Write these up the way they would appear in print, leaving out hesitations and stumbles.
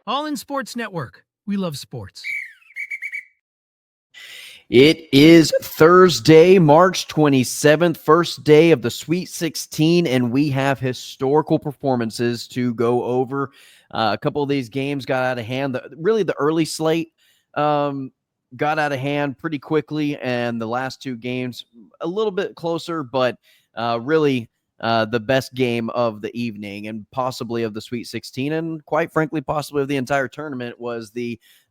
All in Sports Network. We love sports. It is Thursday, March 27th, first day of the Sweet 16, and we have historical performances to go over. A couple of these games got out of hand. The early slate got out of hand pretty quickly, and the last two games a little bit closer, but really the best game of the evening and possibly of the Sweet 16, and quite frankly, possibly of the entire tournament was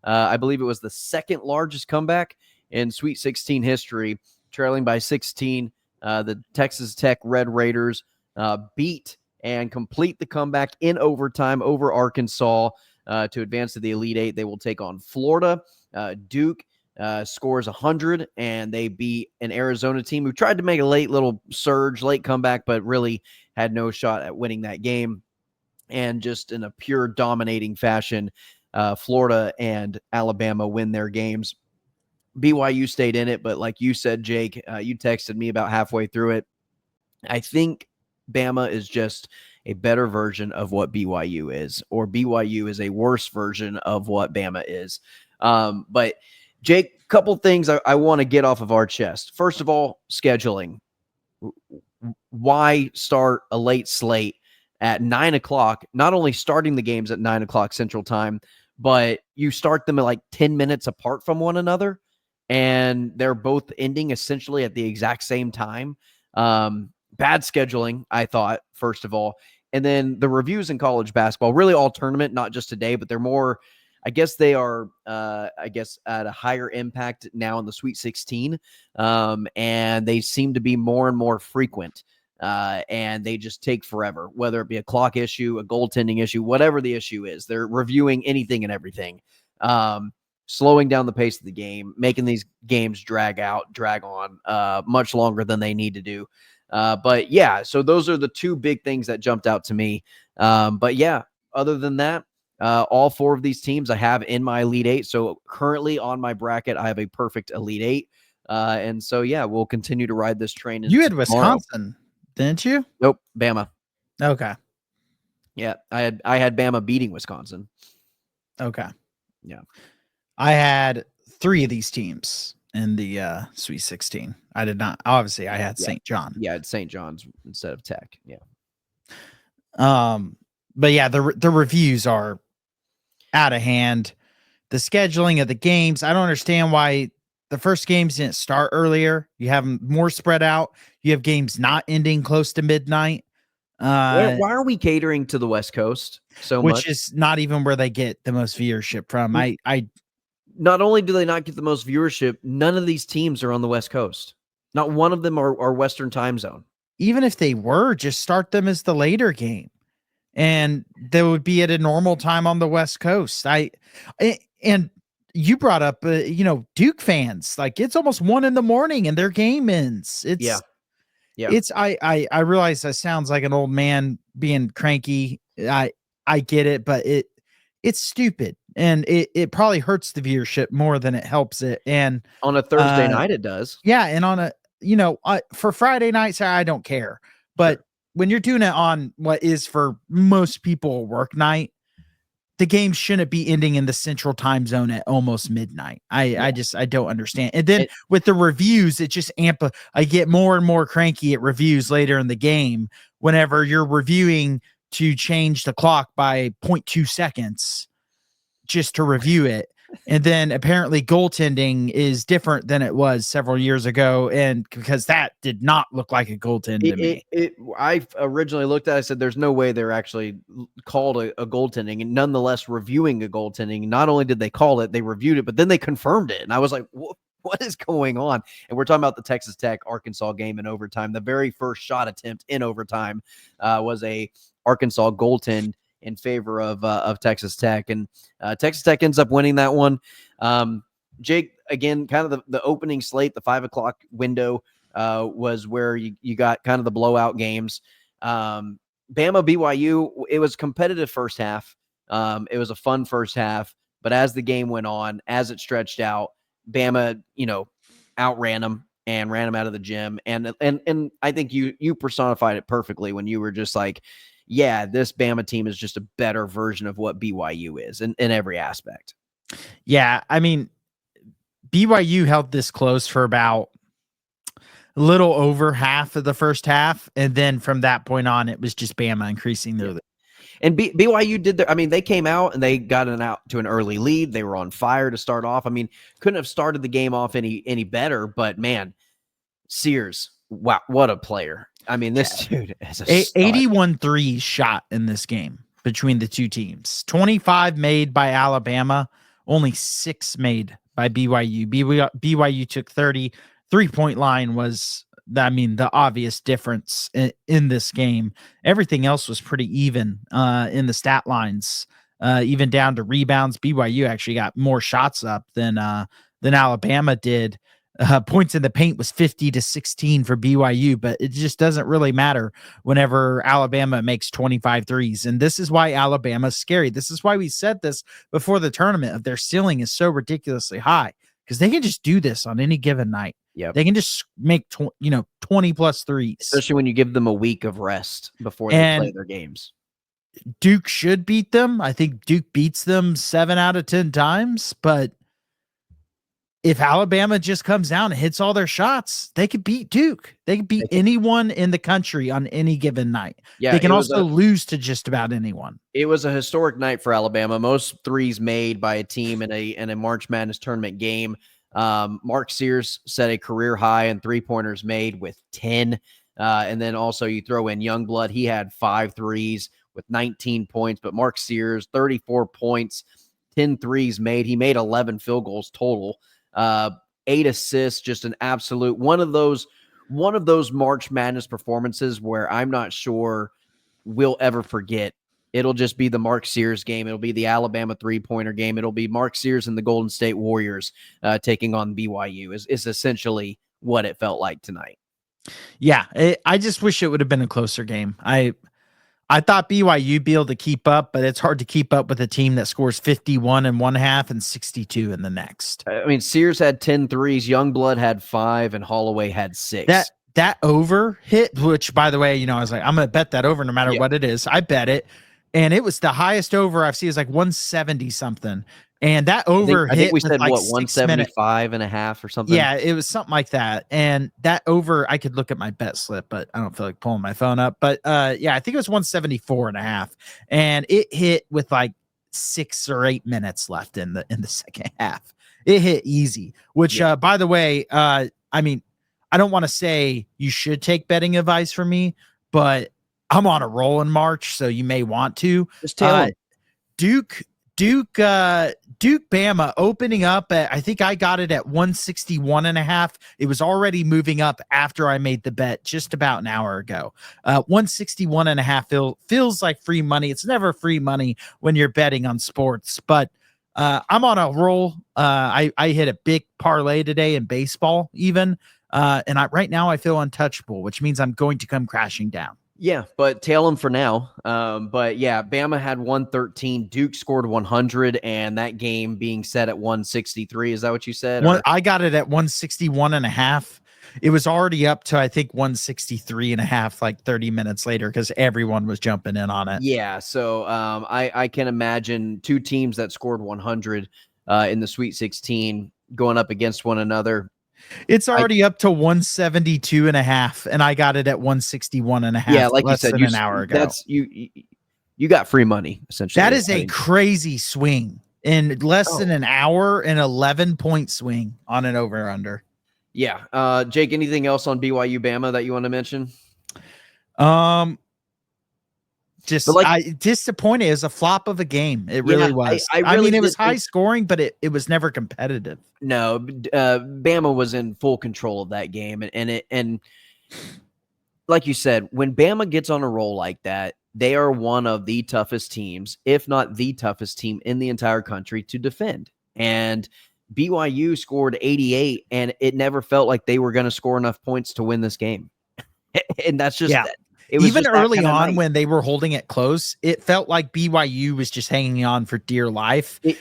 I believe it was the second largest comeback in Sweet 16 history, trailing by 16. The Texas Tech Red Raiders beat and complete the comeback in overtime over Arkansas to advance to the Elite Eight. They will take on Florida. Duke scores 100, and they beat an Arizona team who tried to make a late comeback, but really had no shot at winning that game. And just in a pure dominating fashion, Florida and Alabama win their games. BYU stayed in it, but like you said, Jake, you texted me about halfway through it. I think Bama is just a better version of what BYU is, or BYU is a worse version of what Bama is. But Jake, couple things I want to get off of our chest. First of all, scheduling. Why start a late slate at 9 o'clock? Not only starting the games at 9 o'clock Central Time, but you start them at like 10 minutes apart from one another, and they're both ending essentially at the exact same time. Bad scheduling, I thought, first of all. And then the reviews in college basketball, really all tournament, not just today, but they're more, I guess they are, at a higher impact now in the Sweet 16. And they seem to be more and more frequent. And they just take forever, whether it be a clock issue, a goaltending issue, whatever the issue is. They're reviewing anything and everything. Slowing down the pace of the game, making these games drag on much longer than they need to do. But yeah, so those are the two big things that jumped out to me. But yeah, other than that, all four of these teams I have in my Elite Eight. So currently on my bracket, I have a perfect Elite Eight. And so, yeah, we'll continue to ride this train. You had Wisconsin, didn't you? Nope, Bama. Okay. Yeah, I had Bama beating Wisconsin. Okay. Yeah. I had three of these teams in the Sweet 16. I did not. Obviously, I had St. John. Yeah, it's St. John's instead of Tech. Yeah. But yeah, the reviews are out of hand. The scheduling of the games, I don't understand why the first games didn't start earlier. You have them more spread out. You have games not ending close to midnight. Why are we catering to the West Coast so much? Which is not even where they get the most viewership from. Not only do they not get the most viewership, none of these teams are on the West Coast. Not one of them are Western time zone. Even if they were, just start them as the later game, and they would be at a normal time on the West Coast. And you brought up, Duke fans, like it's almost 1 a.m. and their game ends. Yeah. It's I realize that sounds like an old man being cranky. I get it, but it's stupid, and it probably hurts the viewership more than it helps it. And on a Thursday night, it does. Yeah, and on a for Friday nights, I don't care, but when you're doing it on what is for most people a work night, the game shouldn't be ending in the central time zone at almost midnight. I don't understand. And then with the reviews, it just I get more and more cranky at reviews later in the game whenever you're reviewing to change the clock by 0.2 seconds just to review it. And then apparently goaltending is different than it was several years ago. And because that did not look like a goaltend to me. I originally looked at it, I said, there's no way they're actually called a goaltending, and nonetheless reviewing a goaltending. Not only did they call it, they reviewed it, but then they confirmed it. And I was like, what is going on? And we're talking about the Texas Tech Arkansas game in overtime. The very first shot attempt in overtime was a Arkansas goaltend in favor of Texas Tech, and Texas Tech ends up winning that one. Jake, again, kind of the opening slate, the 5 o'clock window was where you got kind of the blowout games. Bama BYU, it was competitive first half. It was a fun first half, but as the game went on, as it stretched out, Bama, outran them and ran them out of the gym. And I think you personified it perfectly when you were just like, yeah, this Bama team is just a better version of what BYU is in every aspect. Yeah, I mean, BYU held this close for about a little over half of the first half, and then from that point on, it was just Bama increasing their lead. And BYU did their, I mean, they came out and they got out to an early lead. They were on fire to start off. I mean, couldn't have started the game off any better, but man, Sears, wow, what a player. I mean, this dude is a 81 threes shot in this game between the two teams. 25 made by Alabama, only 6 made by BYU. BYU took 30. 3-point line was, I mean, the obvious difference in this game. Everything else was pretty even in the stat lines, even down to rebounds. BYU actually got more shots up than Alabama did. Points in the paint was 50-16 for BYU, but it just doesn't really matter whenever Alabama makes 25 threes. And this is why Alabama's scary. This is why we said this before the tournament of their ceiling is so ridiculously high, because they can just do this on any given night. Yep. They can just make 20 plus threes, especially when you give them a week of rest before they play their games. Duke should beat them. I think Duke beats them 7 out of 10 times, but if Alabama just comes down and hits all their shots, they could beat Duke. They could beat anyone in the country on any given night. Yeah, they can also lose to just about anyone. It was a historic night for Alabama. Most threes made by a team in a March Madness tournament game. Mark Sears set a career high in 3-pointers made with 10. And then also you throw in Youngblood. He had 5 threes with 19 points, but Mark Sears, 34 points, 10 threes made. He made 11 field goals total. 8 assists, just an absolute one of those March Madness performances where I'm not sure we'll ever forget. It'll just be the Mark Sears game. It'll be the Alabama 3-pointer game. It'll be Mark Sears and the Golden State Warriors taking on BYU is essentially what it felt like tonight. Yeah, I just wish it would have been a closer game. I thought BYU be able to keep up, but it's hard to keep up with a team that scores 51 in one half and 62 in the next. I mean, Sears had 10 threes, Youngblood had 5, and Holloway had 6. That over hit, which, by the way, I was like, I'm going to bet that over no matter what it is. I bet it, and it was the highest over I've seen. It's like 170 something. And that over I think we said, like 175 and a half or something? Yeah, it was something like that. And that over, I could look at my bet slip, but I don't feel like pulling my phone up. But yeah, I think it was 174 and a half. And it hit with like 6 or 8 minutes left in the second half. It hit easy, which by the way, I mean, I don't want to say you should take betting advice from me, but I'm on a roll in March, so you may want to. Just tell Duke, Bama opening up at, I think I got it at 161 and a half. It was already moving up after I made the bet just about an hour ago. 161 and a half feels like free money. It's never free money when you're betting on sports, but I'm on a roll. I hit a big parlay today in baseball even. And right now I feel untouchable, which means I'm going to come crashing down. Yeah, but tail them for now. But yeah, Bama had 113. Duke scored 100, and that game being set at 163. Is that what you said? I got it at 161 and a half. It was already up to, I think, 163 and a half, like 30 minutes later, because everyone was jumping in on it. Yeah, so I can imagine 2 teams that scored 100 in the Sweet 16 going up against one another. It's already up to 172 and a half, and I got it at 161 and a half. Yeah, like you said, an hour ago. That's you got free money essentially. That is a crazy swing in less than an hour, an 11-point swing on an over under. Yeah. Jake, anything else on BYU Bama that you want to mention? Just disappointed. It was a flop of a game. It really was. I mean, it was high scoring, but it was never competitive. No, Bama was in full control of that game, and like you said, when Bama gets on a roll like that, they are one of the toughest teams, if not the toughest team in the entire country to defend. And BYU scored 88, and it never felt like they were going to score enough points to win this game. And that's just even early on when they were holding it close, it felt like BYU was just hanging on for dear life. It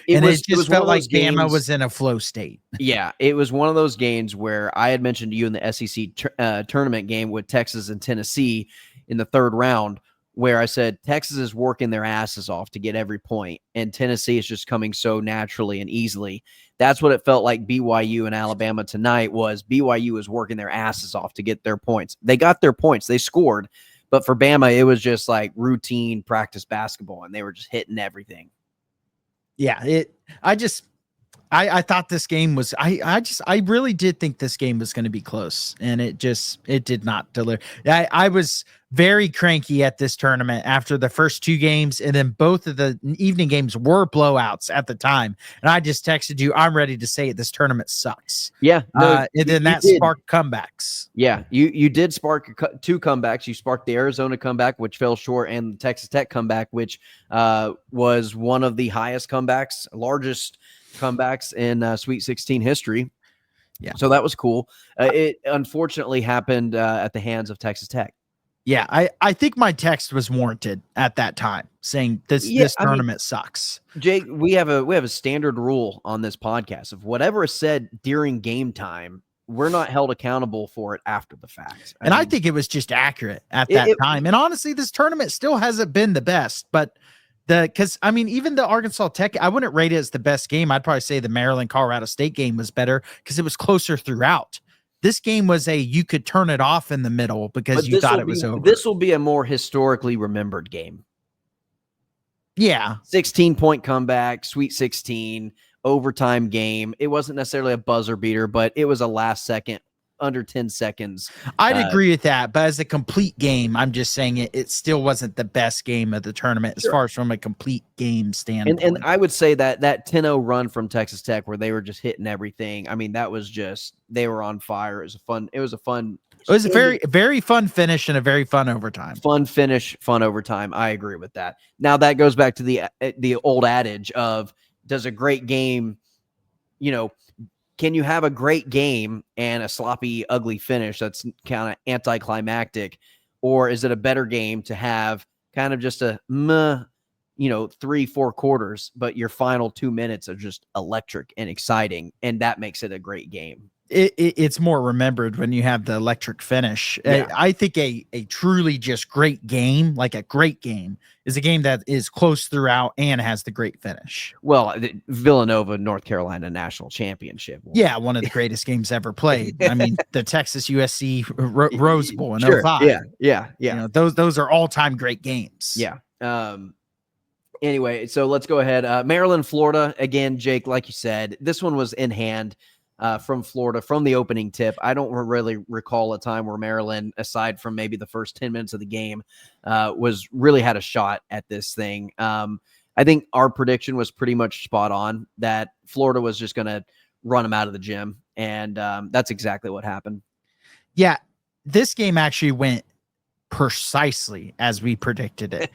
just felt like Bama was in a flow state. Yeah, it was one of those games where I had mentioned to you in the SEC tournament game with Texas and Tennessee in the 3rd round, where I said Texas is working their asses off to get every point, and Tennessee is just coming so naturally and easily. That's what it felt like BYU and Alabama tonight was. BYU was working their asses off to get their points. They got their points. They scored. But for Bama, it was just like routine practice basketball, and they were just hitting everything. Yeah, I thought this game was I really did think this game was going to be close, and it did not deliver. I was very cranky at this tournament after the first 2 games, and then both of the evening games were blowouts at the time. And I just texted you, I'm ready to say it. This tournament sucks. Yeah, no, and then that sparked comebacks. Yeah, you did spark 2 comebacks. You sparked the Arizona comeback, which fell short, and the Texas Tech comeback, which was one of the highest comebacks, largest comebacks in Sweet 16 history. Yeah, so that was cool. It unfortunately happened at the hands of Texas Tech. Yeah, I think my text was warranted at that time, saying this tournament sucks. Jake, we have a standard rule on this podcast of whatever is said during game time, we're not held accountable for it after the fact. I think it was just accurate at that time. And honestly, this tournament still hasn't been the best, but even the Arkansas Tech, I wouldn't rate it as the best game. I'd probably say the Maryland Colorado State game was better because it was closer throughout. This game was you could turn it off in the middle because you thought it was over. This will be a more historically remembered game. Yeah. 16-point comeback, Sweet 16, overtime game. It wasn't necessarily a buzzer beater, but it was a last second, under 10 seconds. I'd agree with that, but as a complete game, I'm just saying it still wasn't the best game of the tournament as far as from a complete game standpoint. And I would say that 10-0 run from Texas Tech where they were just hitting everything. I mean, that was just, they were on fire. It was a very, very fun finish and a very fun overtime. Fun finish, fun overtime. I agree with that. Now that goes back to the old adage of, does a great game, can you have a great game and a sloppy, ugly finish that's kind of anticlimactic? Or is it a better game to have kind of just a 3-4 quarters, but your final 2 minutes are just electric and exciting, and that makes it a great game? It's more remembered when you have the electric finish. Yeah. I think a truly just great game, like a great game, is a game that is close throughout and has the great finish. Well, the Villanova, North Carolina national championship. Yeah, one of the greatest games ever played. I mean, the Texas USC Rose Bowl in 05. Yeah. Those are all-time great games. Yeah. Anyway, so let's go ahead. Maryland, Florida. Again, Jake, like you said, this one was in hand. From Florida, from the opening tip. I don't really recall a time where Maryland, aside from maybe the first 10 minutes of the game, was really had a shot at this thing. I think our prediction was pretty much spot on that Florida was just going to run them out of the gym. And that's exactly what happened. Yeah, this game actually went precisely as we predicted it.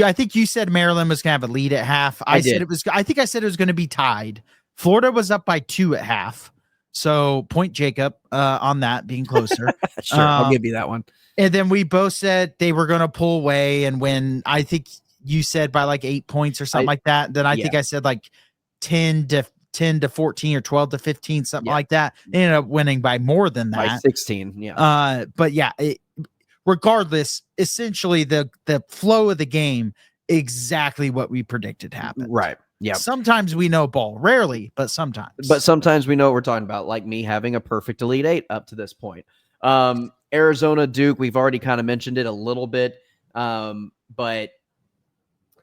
I think you said Maryland was going to have a lead at half. I think I said it was going to be tied. Florida was up by 2 at half. So point Jacob on that being closer. Sure, I'll give you that one. And then we both said they were going to pull away and win. I think you said by like 8 points or something like that. Then I think I said like 10 to 14 or 12 to 15, something like that. They ended up winning by more than that. By 16, yeah. But yeah, regardless, essentially the flow of the game, exactly what we predicted happened. Right. Yeah. Sometimes we know ball, rarely, but sometimes. But sometimes we know what we're talking about, like me having a perfect Elite Eight up to this point. Arizona, Duke, we've already kind of mentioned it a little bit, but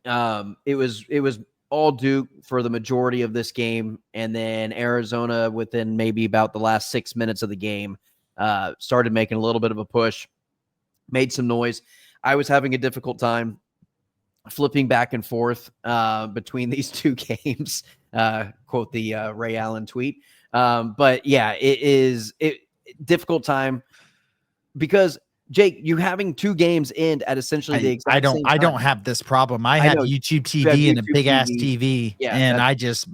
it was all Duke for the majority of this game, and then Arizona within maybe about the last 6 minutes of the game started making a little bit of a push, made some noise. I was having a difficult time flipping back and forth between these two games, quote the Ray Allen tweet. But yeah, it difficult time because Jake, you having 2 games end at essentially the exact same time. I don't have this problem. I have YouTube TV and a big ass TV, and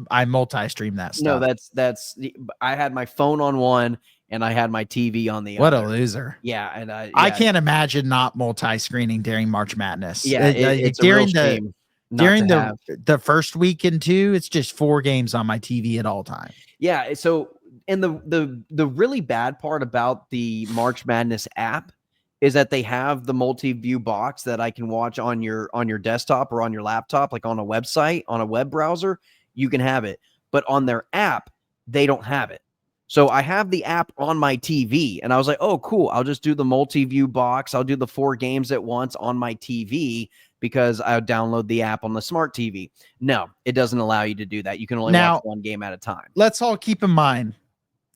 I multi-stream that stuff. No, that's I had my phone on one and I had my TV on the other. What a loser. Yeah. And I can't imagine not multi-screening during March Madness. Yeah. It's during the first weekend too, it's just 4 games on my TV at all time. Yeah. So, and the really bad part about the March Madness app is that they have the multi-view box that I can watch on your desktop or on your laptop, like on a website, on a web browser, you can have it. But on their app, they don't have it. So I have the app on my TV, and I was like, oh, cool. I'll just do the multi-view box. I'll do the 4 games at once on my TV because I download the app on the smart TV. No, it doesn't allow you to do that. You can only watch one game at a time. Let's all keep in mind,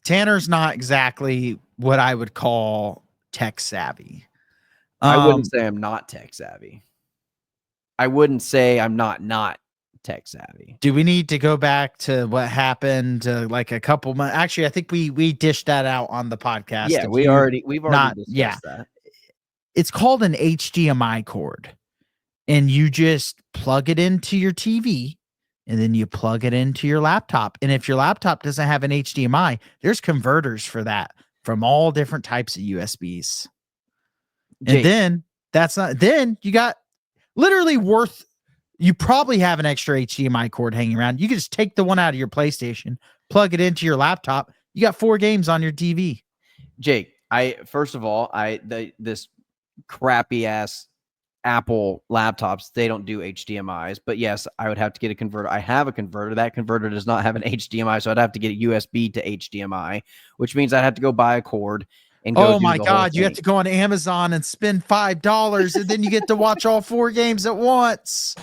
Tanner's not exactly what I would call tech savvy. I wouldn't say I'm not tech savvy. I wouldn't say I'm not tech savvy. Do we need to go back to what happened like a couple months? Actually, I think we dished that out on the podcast. Yeah, we've already discussed that. It's called an HDMI cord, and you just plug it into your TV, and then you plug it into your laptop. And if your laptop doesn't have an HDMI, there's converters for that from all different types of USBs. Jake, And then you got literally you probably have an extra HDMI cord hanging around. You can just take the one out of your PlayStation, plug it into your laptop. You got 4 games on your TV. Jake, first of all, this crappy ass Apple laptops, they don't do HDMIs, but yes, I would have to get a converter. I have a converter. That converter does not have an HDMI, so I'd have to get a USB to HDMI, which means I'd have to go buy a cord and go. Oh my God, you have to go on Amazon and spend $5 and then you get to watch all 4 games at once.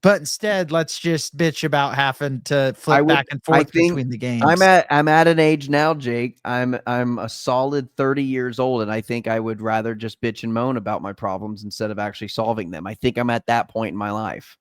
But instead, let's just bitch about having to flip back and forth between the games. I'm at an age now, Jake. I'm a solid 30 years old, and I think I would rather just bitch and moan about my problems instead of actually solving them. I think I'm at that point in my life.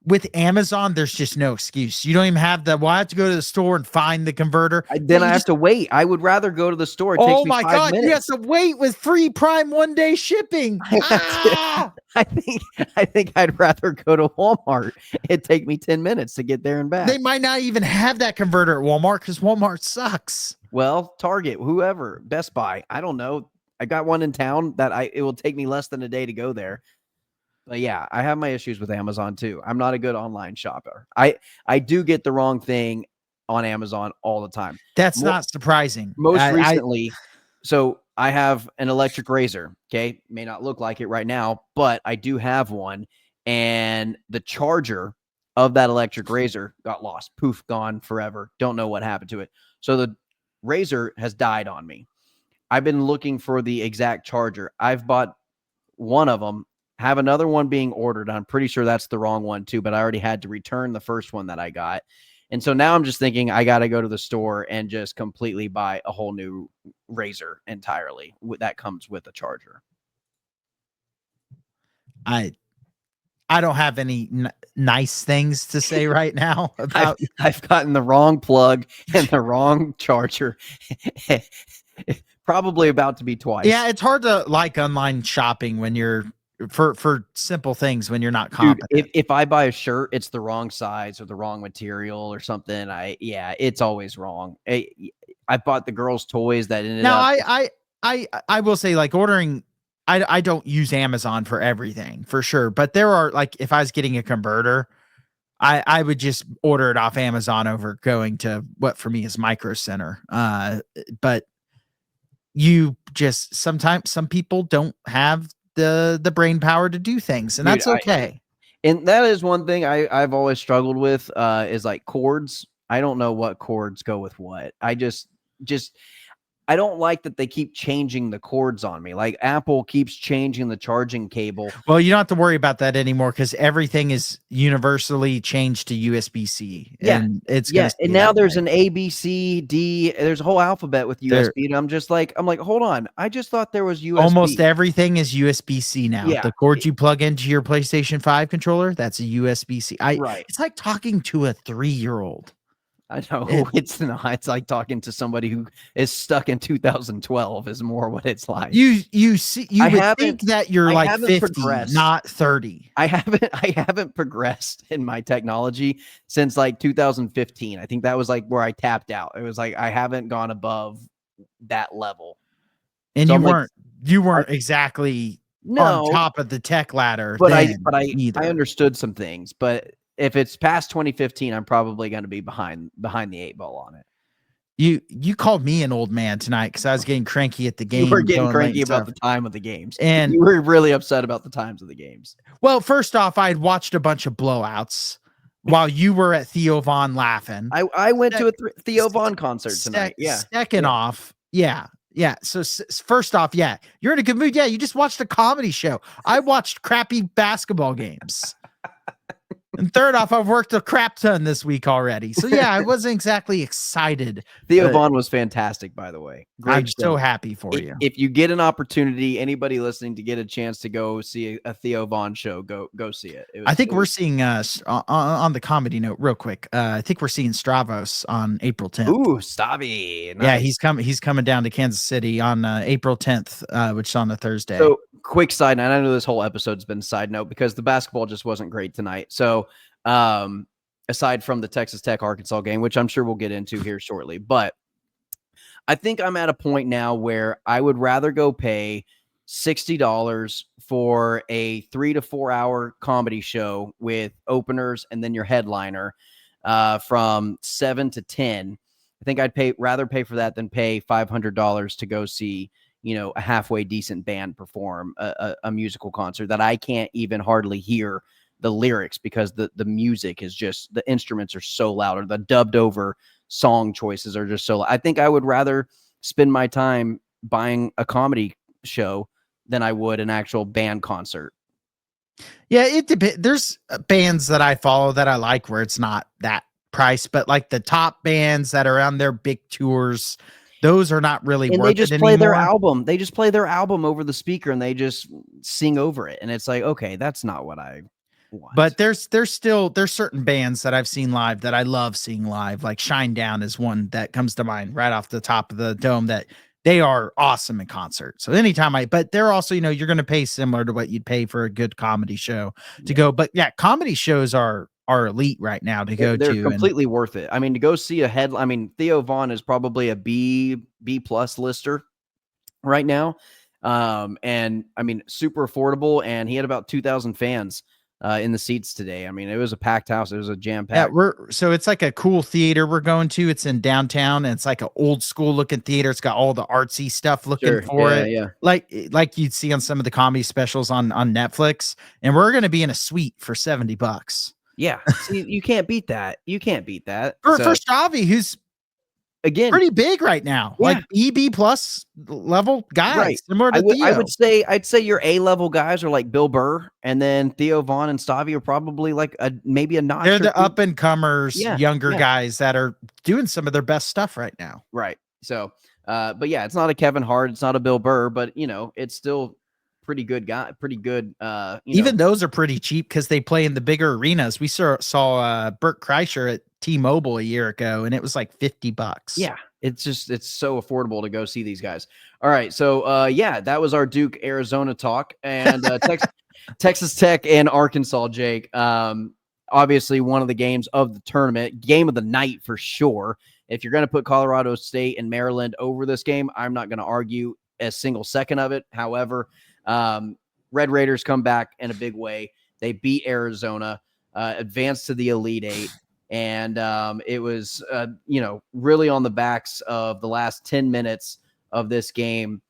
With Amazon, there's just no excuse. You don't even have I have to go to the store and find the converter. Then I have to wait. I would rather go to the store. It takes me 5 minutes. You have to wait with free Prime 1-day shipping. I think I'd rather go to Walmart. It'd take me 10 minutes to get there and back. They might not even have that converter at Walmart because Walmart sucks. Well, Target, whoever, Best Buy, I don't know. I got one in town that it will take me less than a day to go there. But yeah, I have my issues with Amazon too. I'm not a good online shopper. I do get the wrong thing on Amazon all the time. That's not surprising. Most recently, so I have an electric razor. Okay, may not look like it right now, but I do have one, and the charger of that electric razor got lost. Poof, gone forever. Don't know what happened to it. So the razor has died on me. I've been looking for the exact charger. I've bought one of them. Have another one being ordered. I'm pretty sure that's the wrong one too, but I already had to return the first one that I got. And so now I'm just thinking I got to go to the store and just completely buy a whole new razor entirely that comes with a charger. I don't have any nice things to say right now about. I've gotten the wrong plug and the wrong charger. Probably about to be twice. Yeah, it's hard to like online shopping when you're for simple things when you're not competent. Dude, if I buy a shirt, it's the wrong size or the wrong material or something. It's always wrong. I bought the girls' toys that ended up. I will say, like, ordering. I don't use Amazon for everything for sure, but there are, like, if I was getting a converter, I would just order it off Amazon over going to what for me is Micro Center. But you just sometimes some people don't have the brain power to do things, and that's okay. And that is one thing I've always struggled with is like cords. I don't know what cords go with what. I just I don't like that they keep changing the cords on me. Like Apple keeps changing the charging cable. Well, you don't have to worry about that anymore because everything is universally changed to USB-C. Yeah. And it's and now there's an A, B, C, D. There's a whole alphabet with USB. And I'm like, hold on. I just thought there was USB. Almost everything is USB-C now. Yeah. The cord you plug into your PlayStation 5 controller, that's a USB-C. Right. It's like talking to a 3-year-old. I know it's not. It's like talking to somebody who is stuck in 2012 is more what it's like. You would think that you're like 50, not 30. I haven't progressed in my technology since like 2015. I think that was like where I tapped out. It was like I haven't gone above that level. And so you weren't exactly on top of the tech ladder. But I understood some things, but if it's past 2015, I'm probably going to be behind the 8 ball on it. You called me an old man tonight because I was getting cranky at the game. You were getting going late cranky and about stuff. the time of the games. And you were really upset about the times of the games. well, first off, I had watched a bunch of blowouts while you were at Theo Von laughing. I went to a Theo Von concert tonight. Yeah. Second off, yeah. So first off, yeah, you're in a good mood. Yeah, you just watched a comedy show. I watched crappy basketball games. And third off, I've worked a crap ton this week already. So yeah, I wasn't exactly excited. Theo Von was fantastic, by the way. Great I'm show. so happy for you. If you get an opportunity, anybody listening to get a chance to go see a Theo Von show, go see it. I think we're seeing on the comedy note real quick. I think we're seeing Stravos on April 10th. Ooh, Stavi. Nice. Yeah, he's coming down to Kansas City on April 10th, which is on a Thursday. So quick side note, I know this whole episode's been side note because the basketball just wasn't great tonight. So aside from the Texas Tech Arkansas game, which I'm sure we'll get into here shortly, but I think I'm at a point now where I would rather go pay $60 for a 3 to 4 hour comedy show with openers and then your headliner from 7 to 10. I think I'd rather pay for that than pay $500 to go see, a halfway decent band perform a musical concert that I can't even hardly hear the lyrics because the music is just, the instruments are so loud, or the dubbed over song choices are just so loud. I think I would rather spend my time buying a comedy show than I would an actual band concert. Yeah, it depends. There's bands that I follow that I like where it's not that price, but like the top bands that are on their big tours, those are not really and worth they just it play anymore. their album. They just play their album over the speaker and they just sing over it. And it's like, okay, that's not what I want. But there's certain bands that I've seen live that I love seeing live. Like Shinedown is one that comes to mind right off the top of the dome, that they are awesome in concert. So anytime but they're also, you're going to pay similar to what you'd pay for a good comedy show to go. But yeah, comedy shows are elite right now to go to. They're completely worth it. I mean, to go see Theo Von is probably a B plus lister right now. And I mean, super affordable. And he had about 2,000 fans in the seats today. I mean, it was a packed house. It was a jam packed. Yeah, so it's like a cool theater we're going to. It's in downtown, and it's like an old school looking theater. It's got all the artsy stuff looking for it. Yeah. Like you'd see on some of the comedy specials on Netflix. And we're going to be in a suite for $70. Yeah. See, you can't beat that. You can't beat that. For Stavi, who's again pretty big right now, like EB plus level guys, right? Similar to Theo. I'd say your A level guys are like Bill Burr, and then Theo Von and Stavi are probably like maybe a notch. They're the up and comers, younger guys that are doing some of their best stuff right now. Right. So, but yeah, it's not a Kevin Hart, it's not a Bill Burr, but it's still pretty good guy, pretty good. Even those are pretty cheap because they play in the bigger arenas. We saw Burt Kreischer at T-Mobile a year ago, and it was like $50. Yeah, it's so affordable to go see these guys. All right, so that was our Duke Arizona talk, and Texas Tech and Arkansas, Jake. Obviously one of the games of the tournament, game of the night for sure. If you're going to put Colorado State and Maryland over this game, I'm not going to argue a single second of it. However, Red Raiders come back in a big way. They beat Arizona, advanced to the Elite Eight. And it was, really on the backs of the last 10 minutes of this game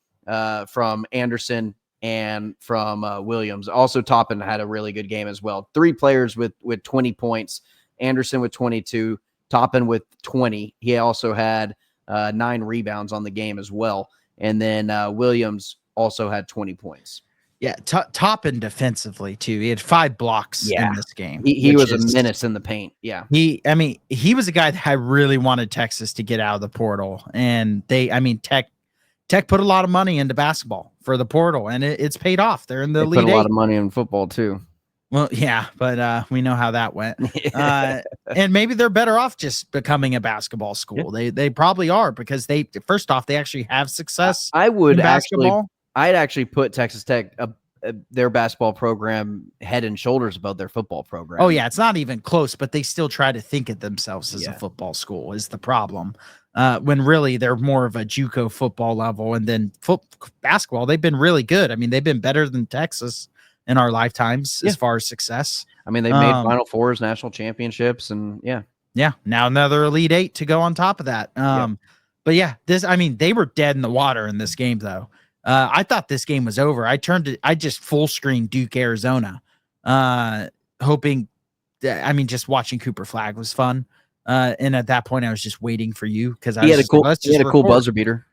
from Anderson and from Williams. Also, Toppin had a really good game as well. 3 players with 20 points. Anderson with 22, Toppin with 20. He also had 9 rebounds on the game as well. And then Williams also had 20 points. Yeah, Toppin defensively too. He had 5 blocks in this game. He was a menace in the paint. Yeah. He was a guy that I really wanted Texas to get out of the portal. And Tech put a lot of money into basketball for the portal, and it's paid off. They're in the Elite Eight. Put a lot of money in football too. Well, yeah, but we know how that went. And maybe they're better off just becoming a basketball school. Yeah. They probably are, because first off, they actually have success. I'd actually put Texas Tech, their basketball program, head and shoulders above their football program. Oh, yeah. It's not even close, but they still try to think of themselves as a football school is the problem. When really they're more of a JUCO football level. And then basketball, they've been really good. I mean, they've been better than Texas in our lifetimes as far as success. I mean, they've made Final Fours, national championships, and Yeah. Now another Elite Eight to go on top of that. But yeah, they were dead in the water in this game, though. I thought this game was over. I just full screen Duke, Arizona, hoping just watching Cooper Flag was fun. And at that point, I was just waiting for you because He had a cool buzzer beater.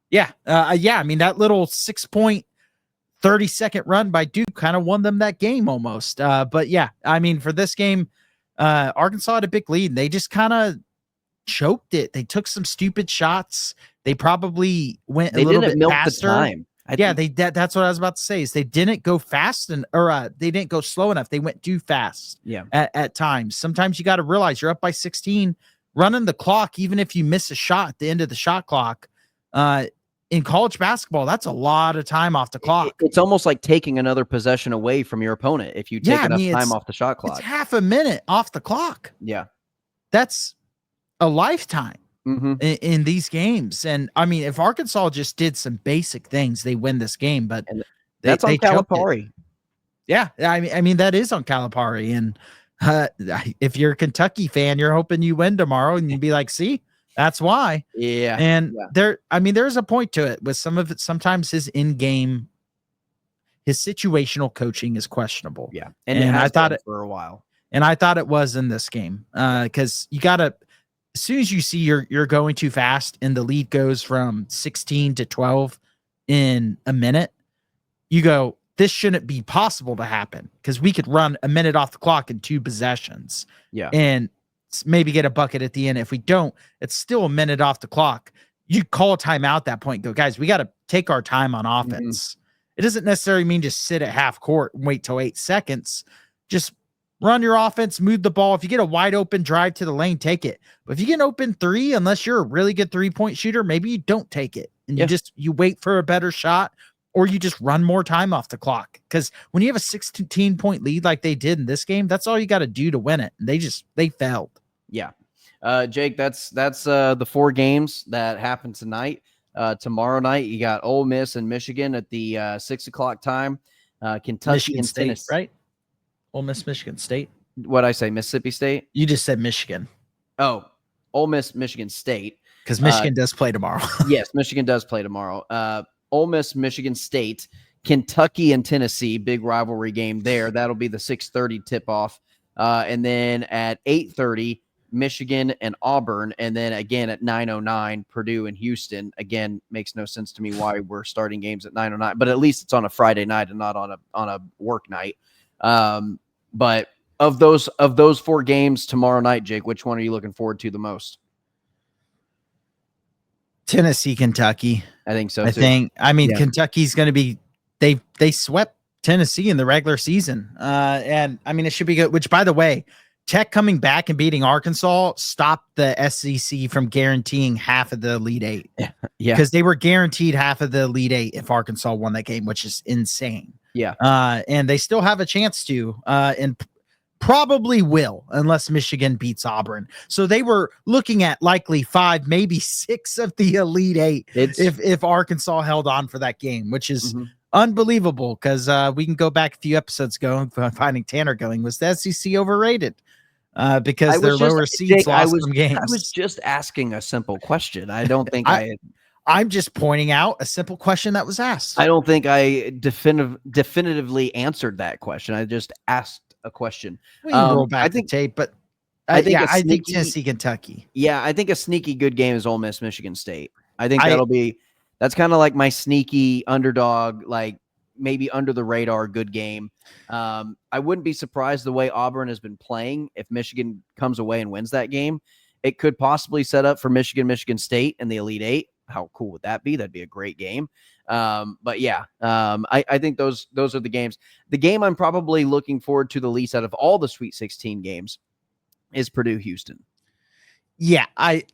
Yeah. That little 6-point 30-second run by Duke kind of won them that game almost. But yeah, for this game, Arkansas had a big lead. They just kind of choked it. They took some stupid shots. They probably went a little bit faster. The time. That's what I was about to say is they didn't go fast they didn't go slow enough. They went too fast. Yeah. At times. Sometimes you got to realize you're up by 16, running the clock, even if you miss a shot at the end of the shot clock. In college basketball, that's a lot of time off the clock. It's almost like taking another possession away from your opponent if you take enough time off the shot clock. It's half a minute off the clock. Yeah. That's a lifetime in these games. And if Arkansas just did some basic things, they win this game. But that's on Calipari. Yeah, that is on Calipari. And if you're a Kentucky fan, you're hoping you win tomorrow, and you'd be like, "See, that's why." Yeah. And there's a point to it with some of it. Sometimes his in-game, his situational coaching is questionable. Yeah, and I thought it for a while. And I thought it was in this game because you gotta. As soon as you see you're going too fast and the lead goes from 16 to 12 in a minute, you go, this shouldn't be possible to happen because we could run a minute off the clock in 2 possessions. Yeah. And maybe get a bucket at the end. If we don't, it's still a minute off the clock. You call a timeout at that point, go, guys, we got to take our time on offense. It doesn't necessarily mean just sit at half court and wait till 8 seconds. Just run your offense, move the ball. If you get a wide open drive to the lane, take it. But if you get an open 3, unless you're a really good 3-point shooter, maybe you don't take it. And you wait for a better shot, or you just run more time off the clock. Because when you have a 16-point lead like they did in this game, that's all you got to do to win it. And they failed. Yeah. Jake, that's the 4 games that happened tonight. Tomorrow night, you got Ole Miss and Michigan at the 6:00 time. Kentucky Michigan and State, Tennessee. right? Ole Miss, Michigan State. What'd I say? Mississippi State? You just said Michigan. Oh, Ole Miss, Michigan State. Because Michigan does play tomorrow. Yes, Michigan does play tomorrow. Ole Miss, Michigan State, Kentucky and Tennessee, big rivalry game there. That'll be the 6:30 tip-off. And then at 8:30, Michigan and Auburn. And then again at 9:09, Purdue and Houston. Again, makes no sense to me why we're starting games at 9:09, but at least it's on a Friday night and not on a work night. But of those 4 games tomorrow night, Jake, which one are you looking forward to the most? Tennessee, Kentucky. I think so too. Kentucky's going to be they swept Tennessee in the regular season. And it should be good, which by the way, Tech coming back and beating Arkansas stopped the SEC from guaranteeing half of the Elite 8. Yeah. Because they were guaranteed half of the Elite 8 if Arkansas won that game, which is insane. Yeah. And they still have a chance to, and probably will, unless Michigan beats Auburn. So they were looking at likely 5, maybe 6 of the Elite 8 if Arkansas held on for that game, which is unbelievable because we can go back a few episodes ago and finding Tanner going, was the SEC overrated? Because their lower seeds lost some games. I was just asking a simple question. I don't think I'm just pointing out a simple question that was asked. I don't think I definitively answered that question. I just asked a question. We can roll back the tape, but I think Tennessee, Kentucky. Yeah, I think a sneaky good game is Ole Miss, Michigan State. I think that's kind of like my sneaky underdog, like maybe under the radar good game. I wouldn't be surprised the way Auburn has been playing. If Michigan comes away and wins that game, it could possibly set up for Michigan State in the Elite 8. How cool would that be? That'd be a great game. But yeah, I think those are the games. The game I'm probably looking forward to the least out of all the Sweet 16 games is Purdue Houston. Yeah, I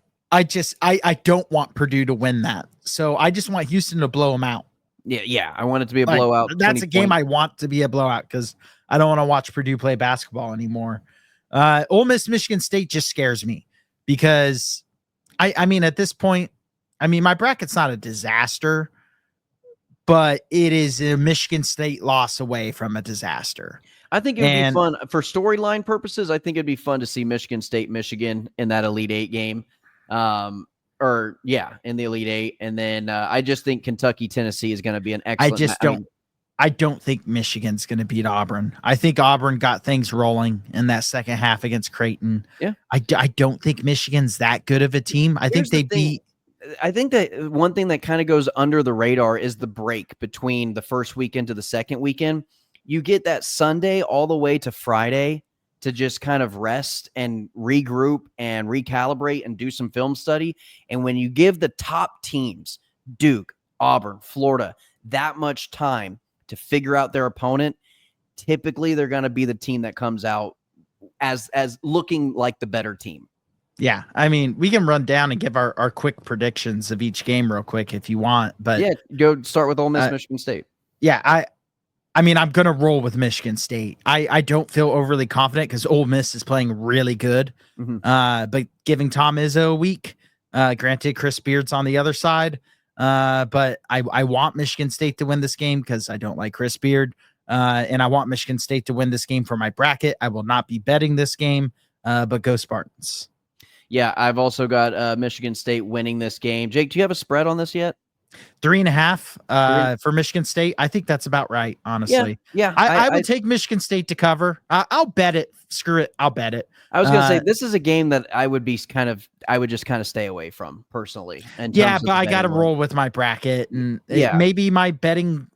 don't want Purdue to win that. So I just want Houston to blow them out. Yeah. I want it to be a blowout. That's a game I want to be a blowout because I don't want to watch Purdue play basketball anymore. Ole Miss, Michigan State just scares me because at this point, my bracket's not a disaster, but it is a Michigan State loss away from a disaster. I think it would be fun for storyline purposes. I think it'd be fun to see Michigan State, Michigan in that Elite 8 game. in the Elite Eight. And then I just think Kentucky, Tennessee is going to be an I excellent. just don't. I don't think Michigan's going to beat Auburn. I think Auburn got things rolling in that second half against Creighton. Yeah. I don't think Michigan's that good of a team. I think they beat. I think that one thing that kind of goes under the radar is the break between the first weekend to the second weekend. You get that Sunday all the way to Friday to just kind of rest and regroup and recalibrate and do some film study. And when you give the top teams, Duke, Auburn, Florida, that much time to figure out their opponent, typically they're going to be the team that comes out as looking like the better team. Yeah, I mean, we can run down and give our quick predictions of each game real quick if you want. But yeah, go start with Ole Miss, Michigan State. Yeah, I mean, I'm going to roll with Michigan State. I don't feel overly confident because Ole Miss is playing really good. But giving Tom Izzo a week, granted, Chris Beard's on the other side. But I want Michigan State to win this game because I don't like Chris Beard. And I want Michigan State to win this game for my bracket. I will not be betting this game, but go Spartans. Yeah, I've also got Michigan State winning this game. Jake, do you have a spread on this yet? 3.5 for Michigan State. I think that's about right, honestly. Yeah. I would take Michigan State to cover. I'll bet it. Screw it. I'll bet it. I was going to say, this is a game that I would just kind of stay away from personally. Yeah, but I got to roll with my bracket. And maybe my betting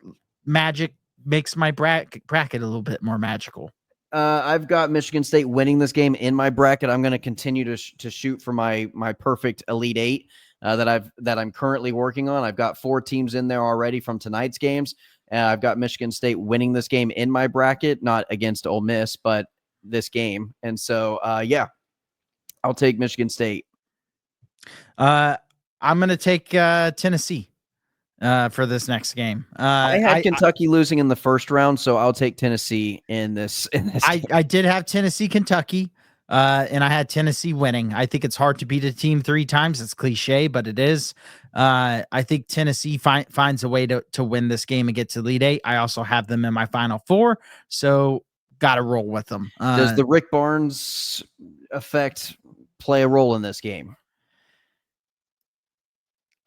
magic makes my bracket a little bit more magical. I've got Michigan State winning this game in my bracket. I'm going to continue to shoot for my perfect Elite Eight that I'm currently working on. I've got 4 teams in there already from tonight's games. I've got Michigan State winning this game in my bracket, not against Ole Miss, but this game. And so, I'll take Michigan State. I'm going to take Tennessee for this next game. I had Kentucky losing in the first round, so I'll take Tennessee in this. I did have Tennessee, Kentucky, and I had Tennessee winning. I think it's hard to beat a team 3 times. It's cliche, but it is. I think Tennessee finds a way to win this game and get to Elite Eight. I also have them in my Final Four, so got to roll with them. Does the Rick Barnes effect play a role in this game?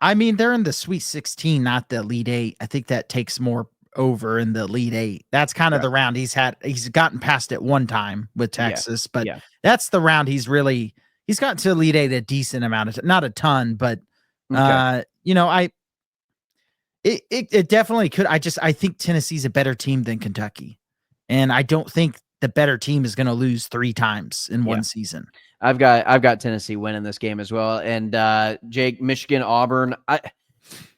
I mean, they're in the Sweet 16, not the Elite Eight. I think that takes more over in the Elite Eight. That's kind of the round he's gotten past it one time with Texas, but that's the round he's gotten to Elite Eight a decent amount of not a ton, but it definitely could. I think Tennessee's a better team than Kentucky, and I don't think the better team is going to lose 3 times in one season. I've got Tennessee winning this game as well. And Jake, Michigan, Auburn. I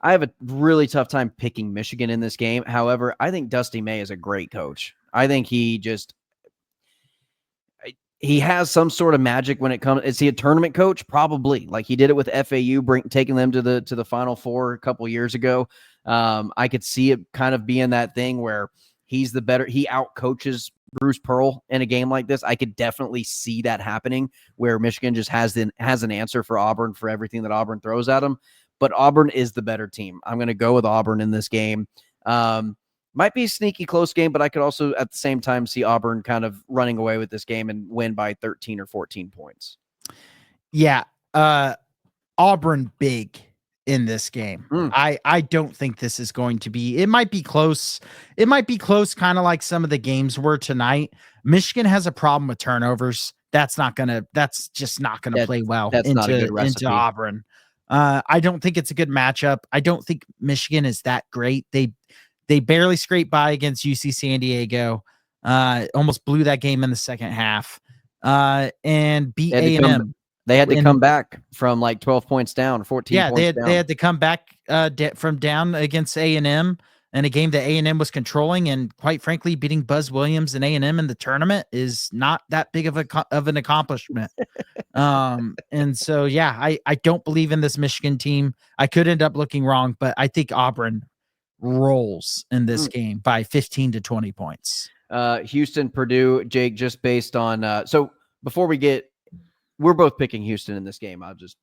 have a really tough time picking Michigan in this game. However, I think Dusty May is a great coach. I think he has some sort of magic when it comes. Is he a tournament coach? Probably. Like he did it with FAU, taking them to the Final Four a couple years ago. I could see it kind of being that thing where he out coaches Bruce Pearl in a game like this. I could definitely see that happening where Michigan just has an answer for Auburn for everything that Auburn throws at them. But Auburn is the better team. I'm going to go with Auburn in this game. Might be a sneaky close game, but I could also at the same time see Auburn kind of running away with this game and win by 13 or 14 points. Yeah. Auburn big in this game. I don't think this is going to be, it might be close. It might be close, kind of like some of the games were tonight. Michigan has a problem with turnovers. That's just not gonna play well into Auburn. I don't think it's a good matchup. I don't think Michigan is that great. They barely scraped by against UC San Diego. Almost blew that game in the second half. And beat A&M. They had to come back from like 12 points down or 14 points down. Yeah, they had to come back from down against A&M in a game that A&M was controlling, and quite frankly, beating Buzz Williams and A&M in the tournament is not that big of an accomplishment. And so, I don't believe in this Michigan team. I could end up looking wrong, but I think Auburn rolls in this game by 15 to 20 points. Houston, Purdue, Jake, just based on so before we're both picking Houston in this game. I'll just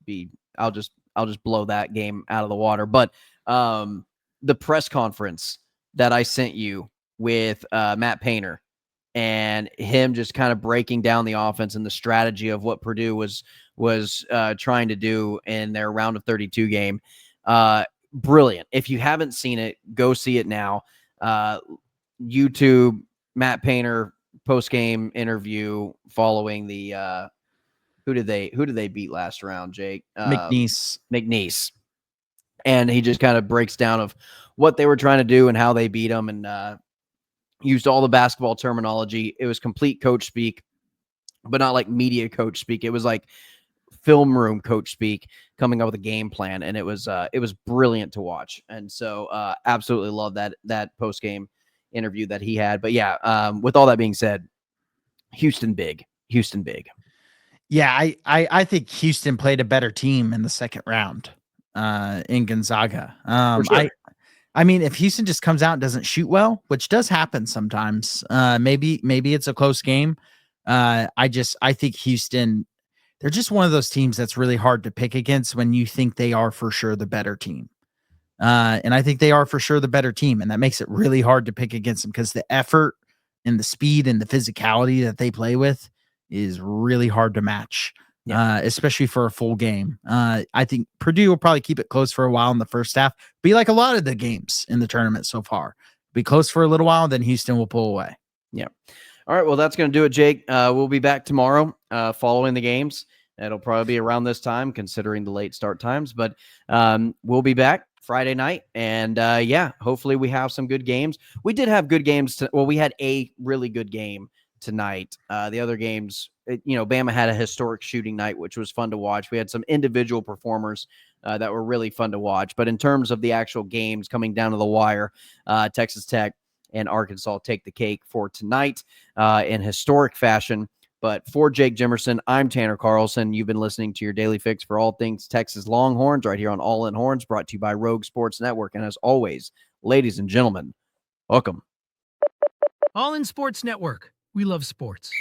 blow that game out of the water. But the press conference that I sent you with Matt Painter and him just kind of breaking down the offense and the strategy of what Purdue was trying to do in their round of 32 game. Brilliant. If you haven't seen it, go see it now. YouTube, Matt Painter post-game interview following the who did they beat last round, Jake? McNeese. And he just kind of breaks down of what they were trying to do and how they beat them, and used all the basketball terminology. It was complete coach speak, but not like media coach speak. It was like film room coach speak, coming up with a game plan, and it was brilliant to watch. And so absolutely love that post game interview that he had. But yeah, with all that being said, Houston big. Yeah, I think Houston played a better team in the second round in Gonzaga. For sure. I mean, if Houston just comes out and doesn't shoot well, which does happen sometimes, maybe it's a close game. I think Houston, they're just one of those teams that's really hard to pick against when you think they are for sure the better team. And I think they are for sure the better team. And that makes it really hard to pick against them because the effort and the speed and the physicality that they play with is really hard to match, especially for a full game. I think Purdue will probably keep it close for a while in the first half, be like a lot of the games in the tournament so far. Be close for a little while, then Houston will pull away. Yeah. All right, well, that's going to do it, Jake. We'll be back tomorrow following the games. It'll probably be around this time, considering the late start times. But we'll be back Friday night. And, hopefully we have some good games. We did have good games. We had a really good game tonight. The other games, Bama had a historic shooting night, which was fun to watch. We had some individual performers that were really fun to watch. But in terms of the actual games coming down to the wire, Texas Tech and Arkansas take the cake for tonight in historic fashion. But for Jake Jimerson, I'm Tanner Carlson. You've been listening to your daily fix for all things Texas Longhorns right here on All In Horns, brought to you by Rogue Sports Network. And as always, ladies and gentlemen, welcome. All in Sports Network. We love sports.